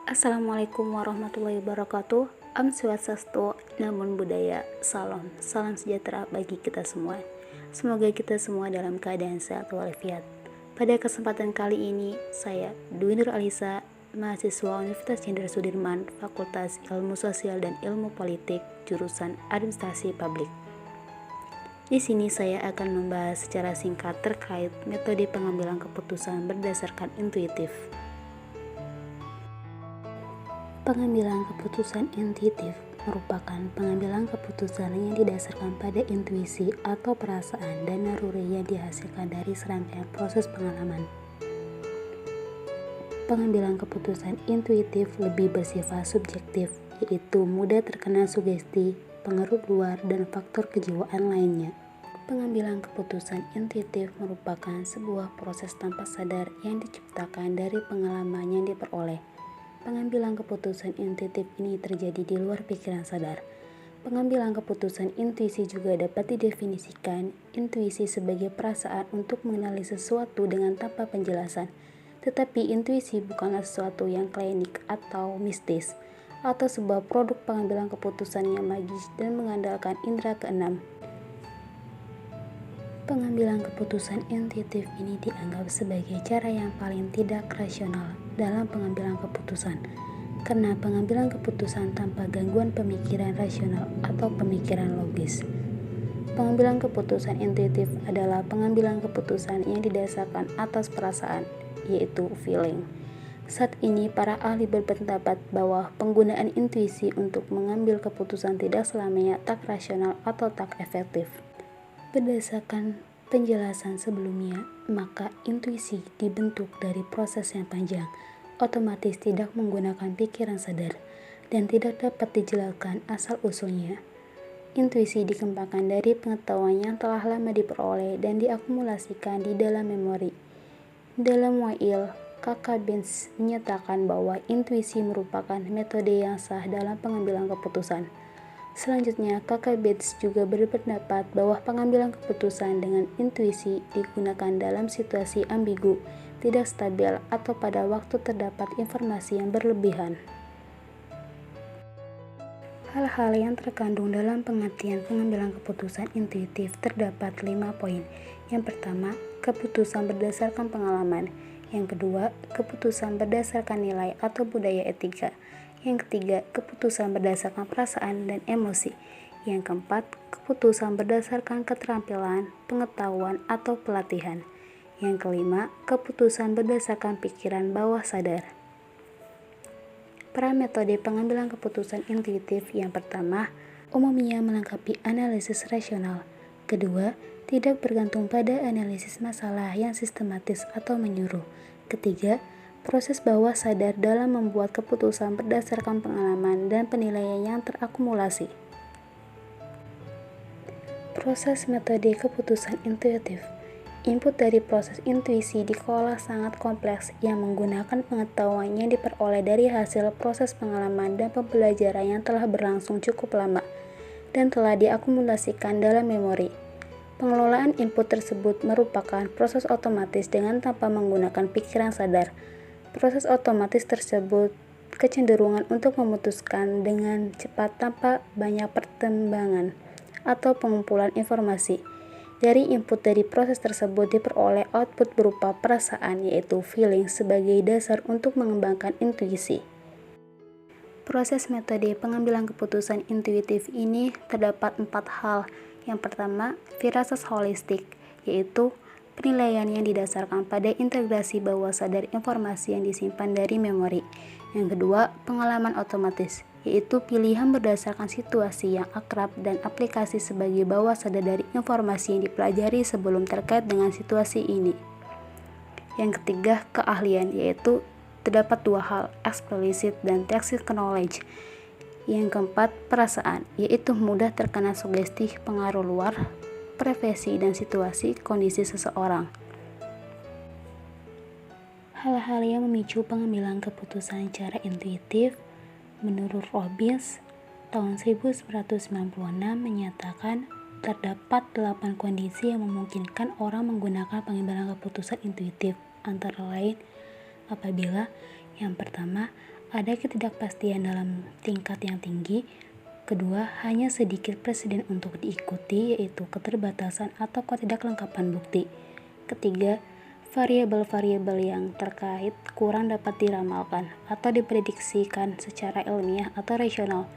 Assalamualaikum warahmatullahi wabarakatuh. Am Swastiastu, Namo Buddhaya. Salam sejahtera bagi kita semua. Semoga kita semua dalam keadaan sehat walafiat. Pada kesempatan kali ini, saya Dwi Nur Alisa, mahasiswa Universitas Jenderal Sudirman, Fakultas Ilmu Sosial dan Ilmu Politik, jurusan Administrasi Publik. Di sini saya akan membahas secara singkat terkait metode pengambilan keputusan berdasarkan intuitif. Pengambilan keputusan intuitif merupakan pengambilan keputusan yang didasarkan pada intuisi atau perasaan dan naluri yang dihasilkan dari serangkaian proses pengalaman. Pengambilan keputusan intuitif lebih bersifat subjektif, yaitu mudah terkena sugesti, pengaruh luar, dan faktor kejiwaan lainnya. Pengambilan keputusan intuitif merupakan sebuah proses tanpa sadar yang diciptakan dari pengalaman yang diperoleh. Pengambilan keputusan intuitif ini terjadi di luar pikiran sadar. Pengambilan keputusan intuisi juga dapat didefinisikan intuisi sebagai perasaan untuk mengenali sesuatu dengan tanpa penjelasan. Tetapi intuisi bukanlah sesuatu yang klinik atau mistis, atau sebuah produk pengambilan keputusan yang magis dan mengandalkan indera keenam. Pengambilan keputusan intuitif ini dianggap sebagai cara yang paling tidak rasional dalam pengambilan keputusan, karena pengambilan keputusan tanpa gangguan pemikiran rasional atau pemikiran logis. Pengambilan keputusan intuitif adalah pengambilan keputusan yang didasarkan atas perasaan, yaitu feeling. Saat ini, para ahli berpendapat bahwa penggunaan intuisi untuk mengambil keputusan tidak selamanya tak rasional atau tak efektif. Berdasarkan penjelasan sebelumnya, maka intuisi dibentuk dari proses yang panjang, otomatis tidak menggunakan pikiran sadar, dan tidak dapat dijelaskan asal-usulnya. Intuisi dikembangkan dari pengetahuan yang telah lama diperoleh dan diakumulasikan di dalam memori. Dalam Wail, Kakak Benz menyatakan bahwa intuisi merupakan metode yang sah dalam pengambilan keputusan. Selanjutnya, Kakak Benz juga berpendapat bahwa pengambilan keputusan dengan intuisi digunakan dalam situasi ambigu, tidak stabil, atau pada waktu terdapat informasi yang berlebihan. Hal-hal yang terkandung dalam pengertian pengambilan keputusan intuitif terdapat 5 poin. Yang pertama, keputusan berdasarkan pengalaman. Yang kedua, keputusan berdasarkan nilai atau budaya etika. Yang ketiga, keputusan berdasarkan perasaan dan emosi. Yang keempat, keputusan berdasarkan keterampilan, pengetahuan, atau pelatihan. Yang kelima, keputusan berdasarkan pikiran bawah sadar. Para metode pengambilan keputusan intuitif: yang pertama, umumnya melengkapi analisis rasional. Kedua, tidak bergantung pada analisis masalah yang sistematis atau menyuruh. Ketiga, proses bawah sadar dalam membuat keputusan berdasarkan pengalaman dan penilaian yang terakumulasi. Proses metode keputusan intuitif. Input dari proses intuisi dikelola sangat kompleks yang menggunakan pengetahuan yang diperoleh dari hasil proses pengalaman dan pembelajaran yang telah berlangsung cukup lama dan telah diakumulasikan dalam memori. Pengelolaan input tersebut merupakan proses otomatis dengan tanpa menggunakan pikiran sadar. Proses otomatis tersebut kecenderungan untuk memutuskan dengan cepat tanpa banyak pertimbangan atau pengumpulan informasi. Dari input dari proses tersebut diperoleh output berupa perasaan, yaitu feeling, sebagai dasar untuk mengembangkan intuisi. Proses metode pengambilan keputusan intuitif ini terdapat 4 hal. Yang pertama, firasat holistik, yaitu penilaian yang didasarkan pada integrasi bawah sadar informasi yang disimpan dari memori. Yang kedua, pengalaman otomatis, yaitu pilihan berdasarkan situasi yang akrab dan aplikasi sebagai bawah sadar dari informasi yang dipelajari sebelum terkait dengan situasi ini. Yang ketiga, keahlian, yaitu terdapat 2 hal, explicit dan tacit knowledge. Yang keempat, perasaan, yaitu mudah terkena sugesti, pengaruh luar, profesi dan situasi kondisi seseorang. Hal-hal yang memicu pengambilan keputusan secara intuitif, menurut Robbins, tahun 1996 menyatakan terdapat 8 kondisi yang memungkinkan orang menggunakan pengambilan keputusan intuitif, antara lain apabila Yang pertama, ada ketidakpastian dalam tingkat yang tinggi. Kedua, hanya sedikit presiden untuk diikuti, yaitu keterbatasan atau ketidaklengkapan bukti. Ketiga, variabel-variabel yang terkait kurang dapat diramalkan atau diprediksikan secara ilmiah atau rasional.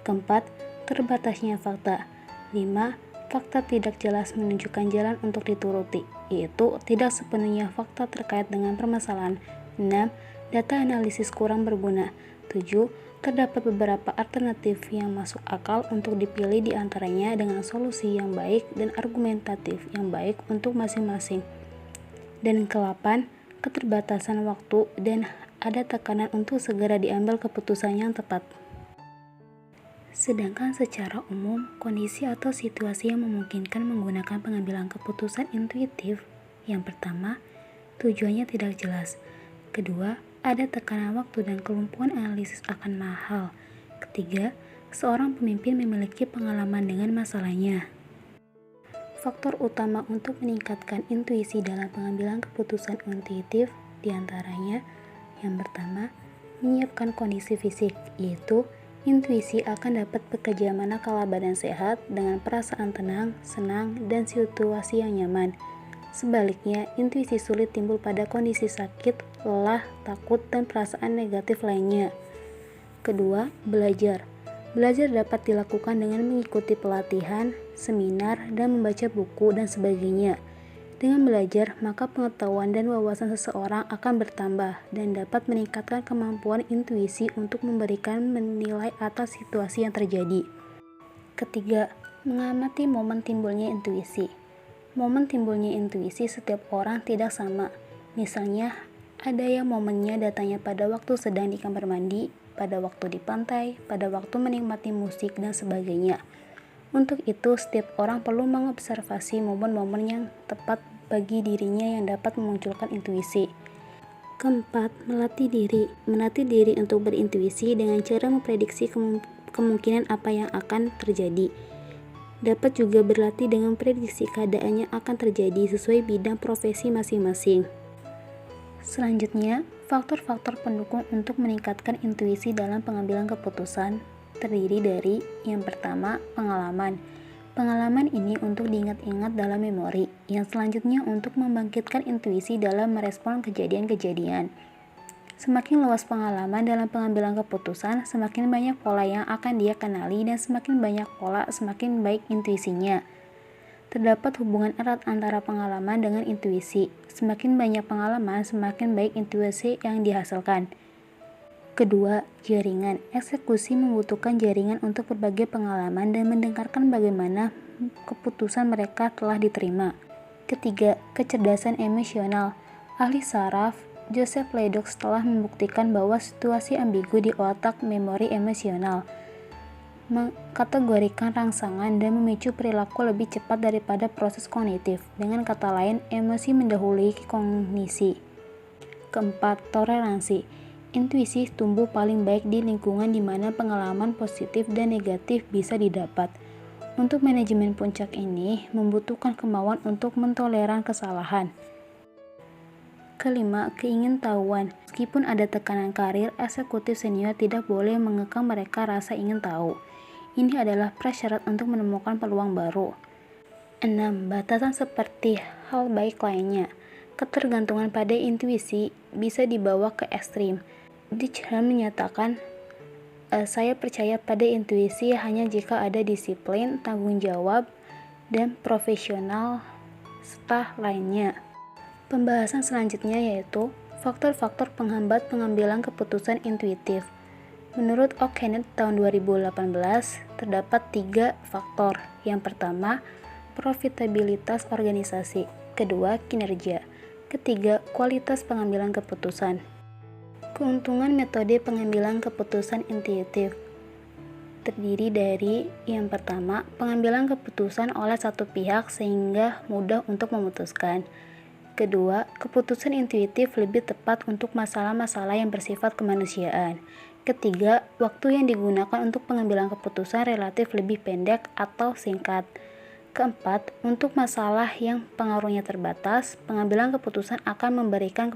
Keempat, terbatasnya fakta. 5. Fakta tidak jelas menunjukkan jalan untuk dituruti, yaitu tidak sepenuhnya fakta terkait dengan permasalahan. 6. Data analisis kurang berguna. 7. Terdapat beberapa alternatif yang masuk akal untuk dipilih di antaranya dengan solusi yang baik dan argumentatif yang baik untuk masing-masing. Dan ke-8, keterbatasan waktu dan ada tekanan untuk segera diambil keputusan yang tepat. Sedangkan secara umum, kondisi atau situasi yang memungkinkan menggunakan pengambilan keputusan intuitif, yang pertama, tujuannya tidak jelas. Kedua, ada tekanan waktu dan kelumpuhan analisis akan mahal. Ketiga, seorang pemimpin memiliki pengalaman dengan masalahnya. Faktor utama untuk meningkatkan intuisi dalam pengambilan keputusan intuitif diantaranya, yang pertama, menyiapkan kondisi fisik, yaitu intuisi akan dapat bekerja manakala badan sehat dengan perasaan tenang, senang, dan situasi yang nyaman. Sebaliknya, intuisi sulit timbul pada kondisi sakit, lelah, takut, dan perasaan negatif lainnya. Kedua, belajar. Belajar dapat dilakukan dengan mengikuti pelatihan, seminar, dan membaca buku, dan sebagainya. Dengan belajar, maka pengetahuan dan wawasan seseorang akan bertambah dan dapat meningkatkan kemampuan intuisi untuk memberikan menilai atas situasi yang terjadi. Ketiga, mengamati momen timbulnya intuisi. Momen timbulnya intuisi setiap orang tidak sama. Misalnya, ada yang momennya datangnya pada waktu sedang di kamar mandi, pada waktu di pantai, pada waktu menikmati musik, dan sebagainya. Untuk itu, setiap orang perlu mengobservasi momen-momen yang tepat bagi dirinya yang dapat memunculkan intuisi. Keempat, melatih diri. Melatih diri untuk berintuisi dengan cara memprediksi kemungkinan apa yang akan terjadi. Dapat juga berlatih dengan prediksi keadaan yang akan terjadi sesuai bidang profesi masing-masing. Selanjutnya, faktor-faktor pendukung untuk meningkatkan intuisi dalam pengambilan keputusan terdiri dari yang pertama, pengalaman. Pengalaman ini untuk diingat-ingat dalam memori, yang selanjutnya untuk membangkitkan intuisi dalam merespon kejadian-kejadian. Semakin luas pengalaman dalam pengambilan keputusan, semakin banyak pola yang akan dia kenali dan semakin banyak pola, semakin baik intuisinya. Terdapat hubungan erat antara pengalaman dengan intuisi. Semakin banyak pengalaman, semakin baik intuisi yang dihasilkan. Kedua, jaringan. Eksekusi membutuhkan jaringan untuk berbagai pengalaman dan mendengarkan bagaimana keputusan mereka telah diterima. Ketiga, kecerdasan emosional. Ahli saraf Joseph Ledoux telah membuktikan bahwa situasi ambigu di otak memori emosional mengkategorikan rangsangan dan memicu perilaku lebih cepat daripada proses kognitif. Dengan kata lain, emosi mendahului kognisi. Keempat, toleransi. Intuisi tumbuh paling baik di lingkungan di mana pengalaman positif dan negatif bisa didapat. Untuk manajemen puncak ini membutuhkan kemauan untuk mentoleran kesalahan. Kelima, keingintahuan. Meskipun ada tekanan karir, eksekutif senior tidak boleh mengekang mereka rasa ingin tahu. Ini adalah prasyarat untuk menemukan peluang baru. 6. Batasan seperti hal baik lainnya. Ketergantungan pada intuisi bisa dibawa ke ekstrim. Ditchell menyatakan, saya percaya pada intuisi hanya jika ada disiplin, tanggung jawab, dan profesional staff lainnya. Pembahasan selanjutnya yaitu faktor-faktor penghambat pengambilan keputusan intuitif. Menurut O'Kenneth tahun 2018, terdapat 3 faktor. Yang pertama, profitabilitas organisasi. Kedua, kinerja. Ketiga, kualitas pengambilan keputusan. Keuntungan metode pengambilan keputusan intuitif terdiri dari yang pertama, pengambilan keputusan oleh satu pihak sehingga mudah untuk memutuskan. Kedua, keputusan intuitif lebih tepat untuk masalah-masalah yang bersifat kemanusiaan. Ketiga, waktu yang digunakan untuk pengambilan keputusan relatif lebih pendek atau singkat. Keempat, untuk masalah yang pengaruhnya terbatas, pengambilan keputusan akan memberikan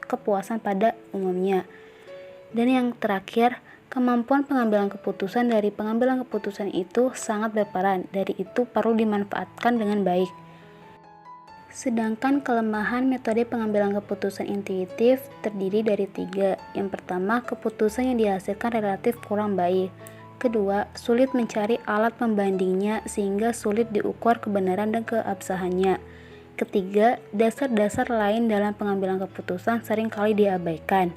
kepuasan pada umumnya. Dan yang terakhir, kemampuan pengambilan keputusan dari pengambilan keputusan itu sangat berperan, dari itu perlu dimanfaatkan dengan baik. Sedangkan kelemahan metode pengambilan keputusan intuitif terdiri dari 3. Yang pertama, keputusan yang dihasilkan relatif kurang baik. Kedua, sulit mencari alat pembandingnya sehingga sulit diukur kebenaran dan keabsahannya. Ketiga, dasar-dasar lain dalam pengambilan keputusan seringkali diabaikan.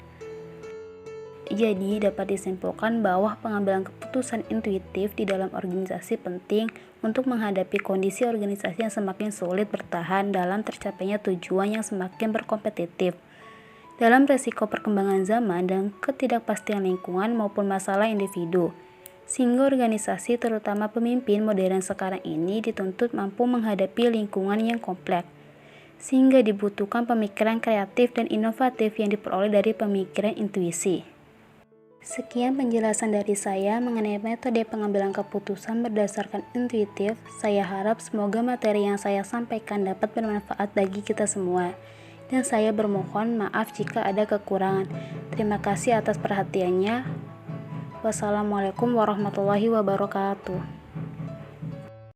Jadi, dapat disimpulkan bahwa pengambilan keputusan intuitif di dalam organisasi penting untuk menghadapi kondisi organisasi yang semakin sulit bertahan dalam tercapainya tujuan yang semakin berkompetitif. Dalam resiko perkembangan zaman dan ketidakpastian lingkungan maupun masalah individu, sehingga organisasi terutama pemimpin modern sekarang ini dituntut mampu menghadapi lingkungan yang kompleks, sehingga dibutuhkan pemikiran kreatif dan inovatif yang diperoleh dari pemikiran intuisi. Sekian penjelasan dari saya mengenai metode pengambilan keputusan berdasarkan intuitif. Saya harap semoga materi yang saya sampaikan dapat bermanfaat bagi kita semua. Dan saya bermohon maaf jika ada kekurangan. Terima kasih atas perhatiannya. Wassalamualaikum warahmatullahi wabarakatuh.